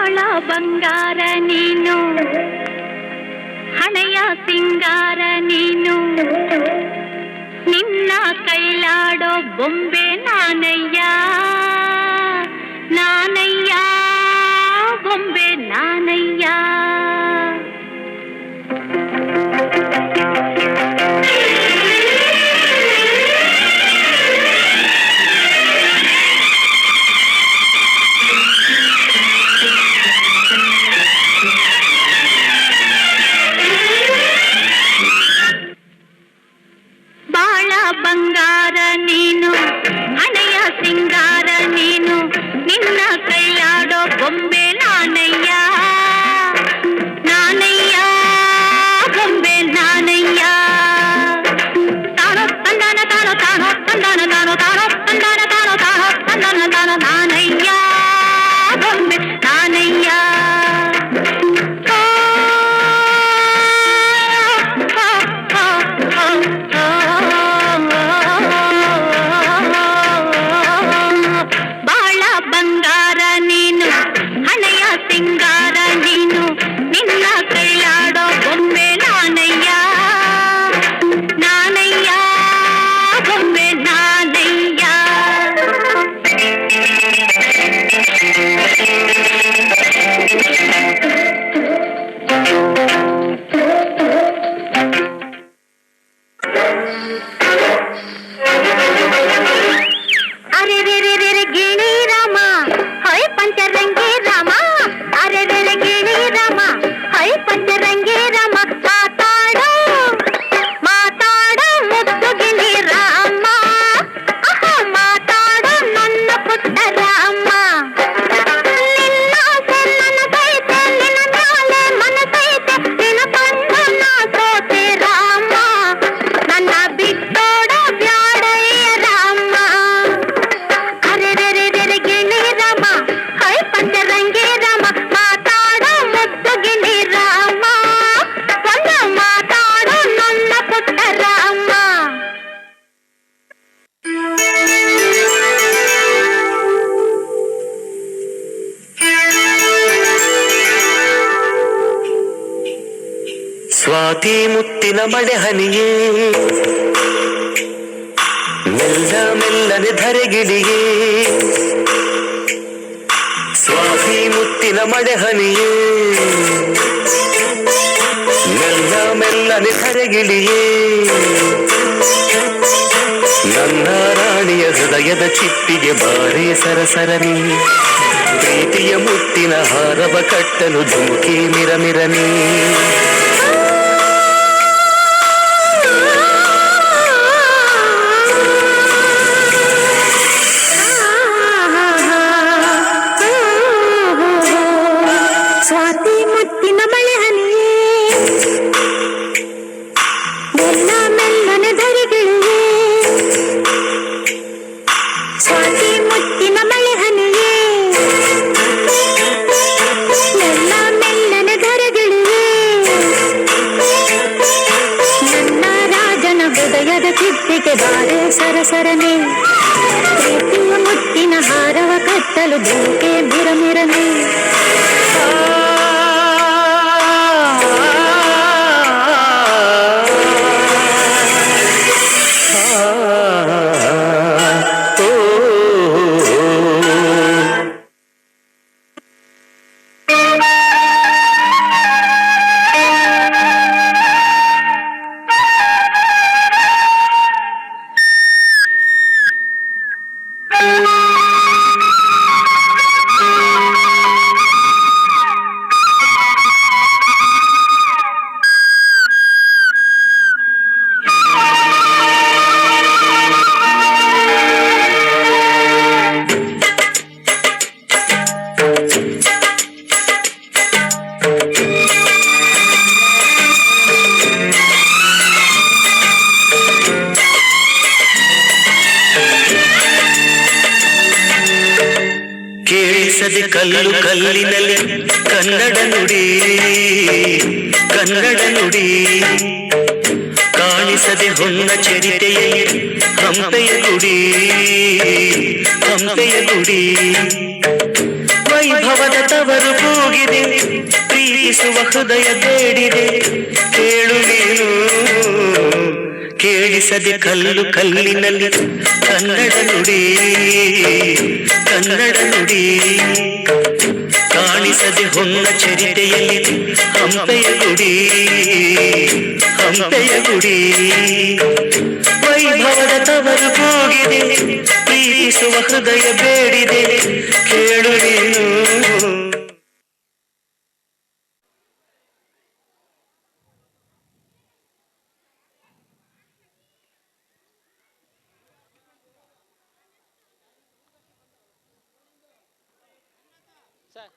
ಬಾಳ ಬಂಗಾರ ನೀನು, ಹಣೆಯ ಸಿಂಗಾರ ನೀನು, ನಿನ್ನ ಕೈಲಾಡೋ ಬೊಂಬೆ ನಾನಯ್ಯ, ನಾನಯ್ಯ ಬೊಂಬೆ ನಾನಯ್ಯ. ಬಂಗಾರ ನೀನು, ಹಣೆಯ ಸಿಂಗಾರ ನೀನು, ನಿನ್ನ ಕೈಲಾಡೋ ಬೊಂಬೆ ನಾನಯ್ಯ, ನಾನಯ್ಯ ಬೊಂಬೆ ನಾನಯ್ಯ. ತಾನೋ ತಂದಾನ ತಾನೋ ತಾನೋ ತಂದಾನ ತಾನೋ ತಾನೋ ತಂದಾನ ತಾನೋ ತಾನೋ ತಂದಾನ ತಾನೋ ನಾನಯ್ಯ ಬೊಂಬೆ ನಾನಯ್ಯ. ಬಂಗಾರ ನೀನು, ಹಣೆಯ ಸಿಂಗಾರ ನೀನು, ನಿನ್ನ ಕೈಲಾಡೋ ಬೊಂಬೆ ನಾನಯ್ಯ, ನಾನಯ್ಯ ಬೊಂಬೆ ನಾನಯ್ಯ. ಅರೆ ರೇ ರೇ ರೇ ಗಿಣಿ ರಾಮ, ಹೈ ಪಂಚರಂಗಿ ರಾಮ, ಅರೆ ರೇ ರೇ ಗಿಣಿ ರಾಮ, ಹೈ ಪಂಚರಂಗಿ ರಾಮ. ಮಾತಾಡೋ ಮಾತಾಡೋ ಮುದ್ದು ಗಿಣಿ ರಾಮ, ಮಾತಾಡೋ ನನ್ನ ಪುಟ್ಟ ರಾಮ. ನಿನ್ನ ಸೈತೆ ನಿನ್ನ ಮ್ಯಾಲೆ ಮನಸೈತೆ, ನಿನ್ನ ಕಂಡು ನಾ ಸೋತೆ ರಾಮ, ನನ್ನ ಬಿಟ್ಟೋಡ ಬ್ಯಾಡಯ್ಯ ರಾಮ. ಅರೆ ರೇ ರೇ ರೇ ಗಿಣಿ ರಾಮ, ಹೈ ಪಂಚರಂಗಿ ರಾಮ, ಮಾತಾಡೋ ಮುದ್ದು ಗಿಣಿ ರಾಮ, ಒಂದು ಮಾತಾಡೋ ನನ್ನ ಪುಟ್ಟ ರಾಮ. ಸ್ವಾತಿ ಮುತ್ತಿನ ಮಳೆ ಹನಿಯೇ, ಮೆಲ್ಲ ಮೆಲ್ಲನೆ ಧರೆಗಿಳಿಯೇ, ಸ್ವಾತಿ ಮುತ್ತಿನ ಮಳೆ ಹನಿಯೇ, ಮೆಲ್ಲ ಮೆಲ್ಲನೆ ಧರೆಗಿಳಿಯೇ. ನನ್ನ ರಾಣಿಯ ಹೃದಯದ ಚಿಪ್ಪಿಗೆ ಬಾರೆ ಸರಸರನಿ, ಪ್ರೀತಿಯ ಮುತ್ತಿನ ಹಾರವ ಕಟ್ಟಲು ಧುಮುಕಿ ಮಿರಮಿರನಿ. ಸ್ವಾತಿ ಮುತ್ತಿನ ಮಳೆ ಹನಿಯೇ, ಮೆಲ್ಲ ಮೆಲ್ಲನೆ ಧರೆಗಿಳಿಯೇ, ಸ್ವಾತಿ ಮುತ್ತಿನ ಮಳೆ ಹನಿಯೇ, ಮೆಲ್ಲ ಮೆಲ್ಲನೆ ಧರೆಗಿಳಿಯೇ. ನನ್ನ ರಾಜನ ಹೃದಯದ ಚಿಪ್ಪಿಗೆ ಬಾರೆ ಸರಸರನೆ, ಪ್ರೀತಿಯ ಮುತ್ತಿನ ಹಾರವ ಕಟ್ಟಲು ಧೂಕೆ ಮಿರಮಿರನೆ. ಕೇಳಿಸದೆ ಕಲ್ಲು ಕಲ್ಲಿನಲ್ಲಿ ಕನ್ನಡ ನುಡಿ, ಕನ್ನಡ ನುಡಿ. ಕಾಣಿಸದೆ ಹೊನ್ನ ಚರಿತೆಯಲ್ಲಿ ಹಂಪೆಯ ಗುಡಿ, ಹಂಪೆಯ ಗುಡಿ. ವೈಭವದ ತವರು ಪ್ರೀತಿಸುವ ಹೃದಯ ಬೇಡಿದೆ ಕೇಳು ನೀನು ಕೇಳಿಸದೆ ಕಲ್ಲು ಕಲ್ಲಿನಲ್ಲಿ ಕನ್ನಡ ನುಡಿ ಕನ್ನಡ ನುಡಿ ಕಾಣಿಸದೆ ಹೊನ್ನ ಚರಿತೆಯಲ್ಲಿ ಹಂಪೆಯ ಗುಡಿ ಹಂಪೆಯ ಗುಡಿ ವೈಭವದ ತವರು ಕೂಗಿದೆ ಪ್ರೀತಿಸುವ ಹೃದಯ ಬೇಡಿದೆ ಕೇಳು ನೀನು. ಸರ್